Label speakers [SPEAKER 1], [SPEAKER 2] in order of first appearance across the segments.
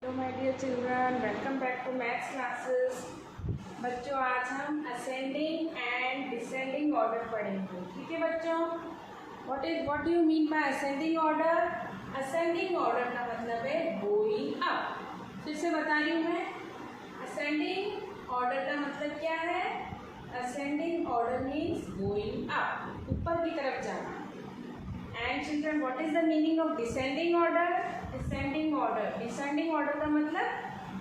[SPEAKER 1] Hello my dear children, welcome back to maths classes. बच्चों, आज हम असेंडिंग एंड डिसेंडिंग ऑर्डर पढ़ेंगे। ठीक है बच्चों, what do you mean by ascending order? Ascending order का मतलब है गोइंग अप। फिर से बता रही हूँ मैं, असेंडिंग ऑर्डर का मतलब क्या है? Ascending order means going up, ऊपर की तरफ जाना। And children, what is the meaning of descending order? Descending order का मतलब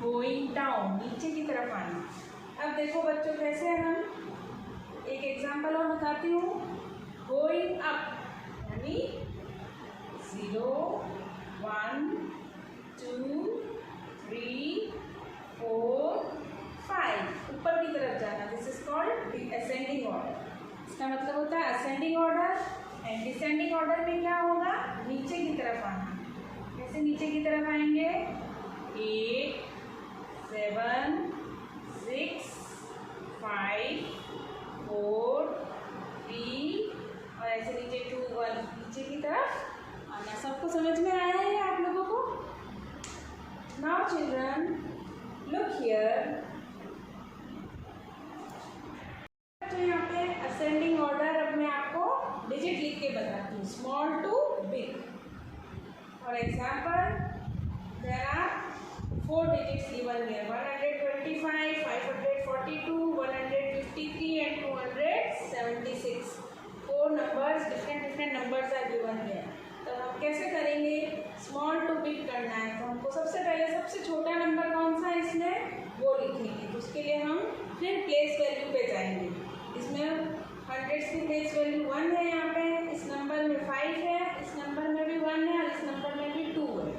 [SPEAKER 1] गोइंग डाउन, नीचे की तरफ आना। अब देखो बच्चों, कैसे हम एक एग्जांपल और बताती हूँ। गोइंग अप यानी 0 1 2 3 4 5 ऊपर की तरफ जाना। This is called ascending order. इसका मतलब होता है ascending order. And descending order में क्या होगा? नीचे की तरफ आना। कैसे नीचे की तरफ आएंगे? 8 7 6 5 4 3 और ऐसे नीचे 2 1 नीचे की तरफ आना। सबको समझ में आया है आप लोगों को? Now children, look here. तो यहाँ पे असेंडिंग ऑर्डर, अब मैं आपको डिजिट लिख के बताती हूँ, small to big. For example, there are 4 digits given here: 125, 542, 153 and 276. 4 numbers, different numbers are given here. तो हम कैसे करेंगे? स्मॉल टू बिग करना है, तो हमको सबसे पहले सबसे छोटा नंबर कौन सा है इसमें, वो लिखेंगे। तो उसके लिए हम फिर प्लेस वैल्यू पे जाएंगे। इसमें हंड्रेड्स की प्लेस वैल्यू 1 है, यहाँ पे इस नंबर में 5 है, इस नंबर में भी 1 है और इस नंबर में भी 2 है।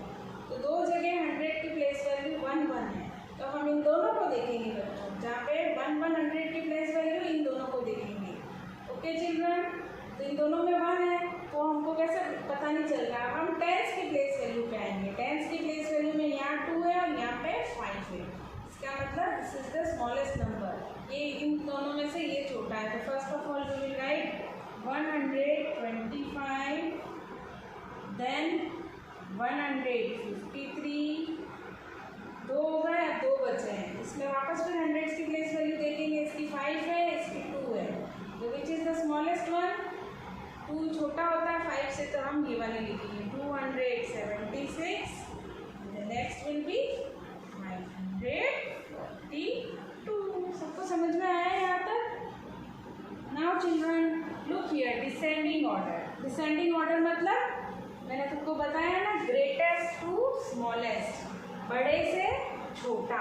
[SPEAKER 1] तो दो जगह 100 की प्लेस वैल्यू 1 1 है। तो हम इन दोनों को देखेंगे बच्चों, जहाँ पे 1 1 100 की प्लेस वैल्यू, इन दोनों को देखेंगे। ओके चिल्ड्रन, तो इन दोनों में 1 है, तो हमको कैसे पता नहीं चल रहा। हम टेंस की प्लेस वैल्यू पे आएंगे। टेंस की प्लेस वैल्यू में यहाँ 2 है और यहाँ पे 5 है। इसका मतलब this is the smallest number. ये इन दोनों में से ये छोटा है। तो first of all we will write 125, then 153, 2 हो गए, अब 2 बचे हैं। इसमें वापस फिर हंड्रेड्स की प्लेस वैल्यू देखेंगे। इसकी 5 है, इसकी 2 है। तो which is the smallest one? 2 छोटा होता है 5 से, तो हम ये वाले लिखेंगे 276। The next will be 542। सबको समझ में आया यहाँ तक? Now children, look here, descending order. Descending order मतलब मैंने तुमको बताया ना, ग्रेटेस्ट टू स्मॉलेस्ट, बड़े से छोटा।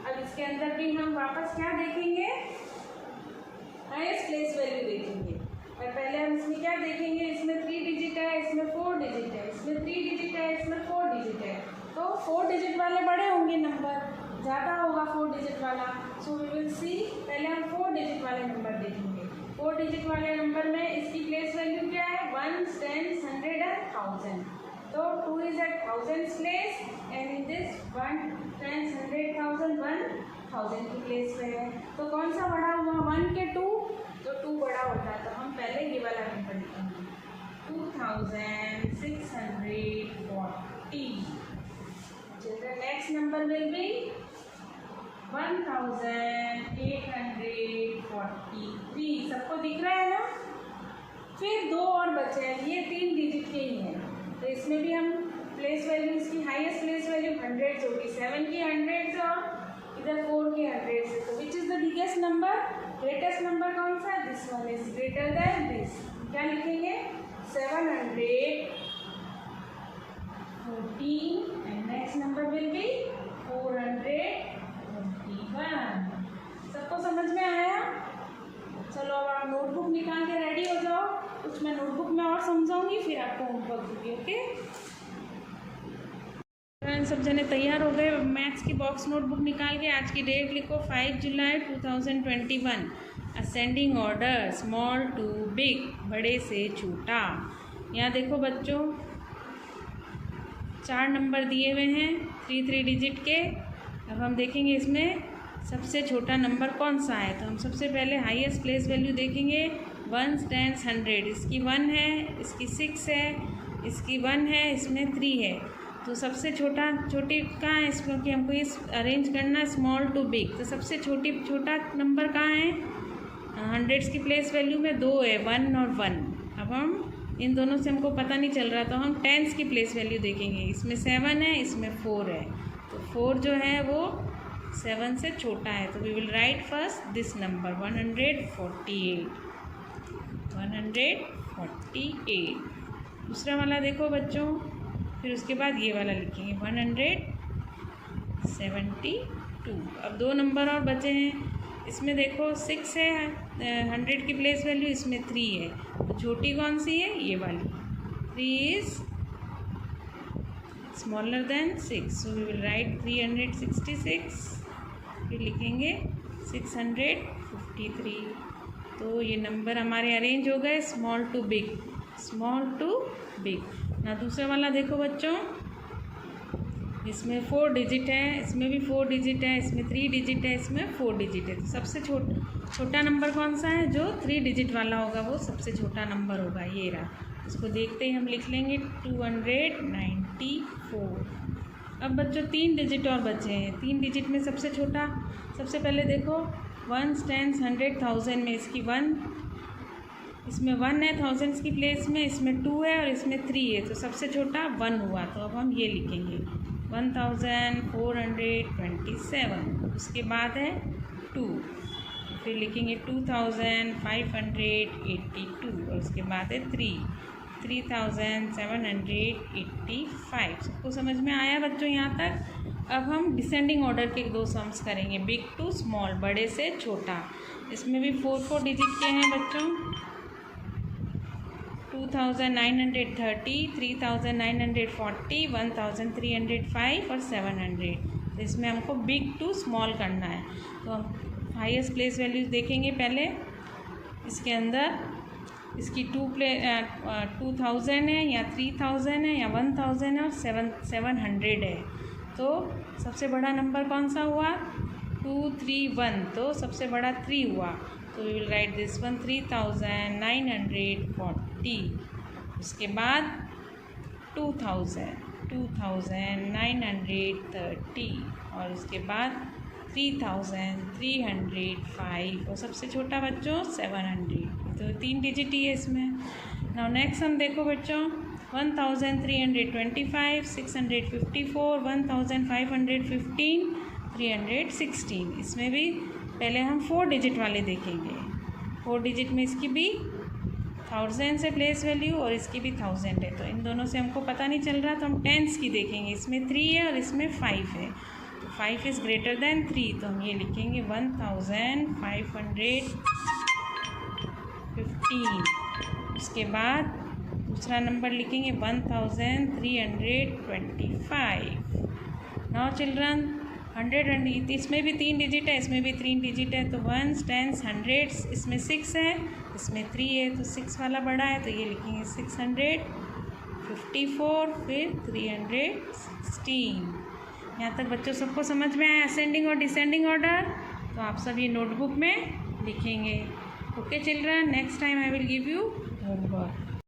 [SPEAKER 1] अब इसके अंदर भी हम वापस क्या देखेंगे? हाईएस्ट प्लेस वैल्यू देखेंगे। और पहले हम इसमें क्या देखेंगे? इसमें 3 डिजिट है, इसमें 4 डिजिट है, इसमें 3 डिजिट है, इसमें 4 डिजिट है। तो 4 डिजिट वाले बड़े होंगे, नंबर ज़्यादा होगा 4 डिजिट वाला। सो वी विल सी, पहले हम 4 डिजिट वाले नंबर देखेंगे। 4 डिजिट वाले नंबर में इसकी प्लेस वैल्यू क्या है? 1 10 100 and 1000। तो 2 is at 1000's place and in this 1 10 100 1000 1000 की प्लेस पे है। तो कौन सा बड़ा हुआ? 1 के 2, तो 2 बड़ा होता है। तो हम पहले ये वाला नंबर लिखेंगे 2640। Children, next number will be 1843। सबको दिख रहा है ना? फिर 2 और बचे हैं, ये 3 डिजिट के ही हैं। तो इसमें भी हम प्लेस वैल्यू, इसकी हाईएस्ट प्लेस वैल्यू 100 होगी। 7 की 100 और इधर 4 की 100 से। तो which is the biggest number? Greatest number कौन सा है? This one is greater than this. क्या लिखेंगे? 714 and next number will be 421। सबको समझ में आया? चलो अब आप नोटबुक निकाल के रेडी हो जाओ। कुछ मैं नोटबुक में और समझाऊंगी, फिर आपको होमवर्क दूंगी। ओके, सब जने तैयार हो गए? मैथ्स की बॉक्स नोटबुक निकाल के आज की डेट लिखो, 5 जुलाई 2021। Ascending order, small to big, बड़े से छोटा। यहाँ देखो बच्चों, 4 नंबर दिए हुए हैं 3 डिजिट के। अब हम देखेंगे इसमें सबसे छोटा नंबर कौन सा है। तो हम सबसे पहले हाईएस्ट प्लेस वैल्यू देखेंगे। 1 10 100, इसकी 1 है, इसकी 6 है, इसकी 1 है, इसमें 3 है। तो सबसे छोटी कहाँ है, क्योंकि हमको ये अरेंज करना है स्मॉल टू बिग। तो सबसे छोटा नंबर कहाँ है, हंड्रेड्स की प्लेस वैल्यू में 2 है, 1 और 1। अब हम इन दोनों से हमको पता नहीं चल रहा, तो हम टेंस की प्लेस वैल्यू देखेंगे। इसमें 7 है, इसमें 4 है, तो 4 जो है वो 7 से छोटा है। तो we will write first this number 148। दूसरा वाला देखो बच्चों, फिर उसके बाद ये वाला लिखेंगे 172। अब 2 नंबर और बचे हैं। इसमें देखो 6 है, 100 की प्लेस वैल्यू, इसमें 3 है। तो छोटी कौन सी है, ये वाली। 3 is smaller than 6, so we will write 366। फिर लिखेंगे 653। तो ये नंबर हमारे अरेंज हो गए स्मॉल टू बिग। ना दूसरा वाला देखो बच्चों, इसमें 4 डिजिट है, इसमें भी 4 डिजिट है, इसमें 3 डिजिट है, इसमें 4 डिजिट है। तो सबसे छोटा नंबर कौन सा है, जो 3 डिजिट वाला होगा वो सबसे छोटा नंबर होगा, ये रहा। इसको देखते ही हम लिख लेंगे 294। अब बच्चों 3 डिजिट और बचे हैं। 3 डिजिट में सबसे छोटा, सबसे पहले देखो 1s, 10s, 100, 1000 में इसकी 1, इसमें 1 है थाउजेंड्स की प्लेस में, इसमें 2 है और इसमें 3 है। तो सबसे छोटा 1 हुआ, तो अब हम ये लिखेंगे 1427। उसके बाद है 2, फिर लिखेंगे 2582 और उसके बाद है 3785। सबको समझ में आया बच्चों यहाँ तक? अब हम डिसेंडिंग ऑर्डर के 2 सम्स करेंगे, बिग टू स्मॉल, बड़े से छोटा। इसमें भी 4 डिजिट के हैं बच्चों, 2930, 3940, 1305 और 700। तो इसमें हमको बिग टू स्मॉल करना है। तो हम हाईएस्ट प्लेस वैल्यूज देखेंगे पहले। इसके अंदर इसकी 2000 है या 3000 है या 1000 है और 700 है। तो सबसे बड़ा नंबर कौन सा हुआ, 231, तो सबसे बड़ा 3 हुआ। तो we will write this one 3940। उसके बाद 2930 और उसके बाद 3305 और सबसे छोटा बच्चों 700। तो 3 डिजिट ही है इसमें। नाउ नेक्स्ट हम देखो बच्चों 1325, 654, 1515, 316। इसमें भी पहले हम 4 डिजिट वाले देखेंगे। 4 डिजिट में इसकी भी 1000 से प्लेस वैल्यू और इसकी भी 1000 है। तो इन दोनों से हमको पता नहीं चल रहा, तो हम टेंस की देखेंगे। इसमें 3 है और इसमें 5 है, तो 5 इज़ ग्रेटर देन 3, तो हम ये लिखेंगे 1515। उसके बाद दूसरा नंबर लिखेंगे 1325। नाउ चिल्ड्रन 100, इसमें भी 3 डिजिट है, इसमें भी 3 डिजिट है। तो 1s, 10s, 100s, इसमें 6 है, इसमें 3 है, तो 6 वाला बड़ा है, तो ये लिखेंगे 654, फिर 316। यहाँ तक बच्चों सबको समझ में आया असेंडिंग और डिसेंडिंग ऑर्डर? तो आप सब ये नोटबुक में लिखेंगे। Okay children, next time I will give you homework.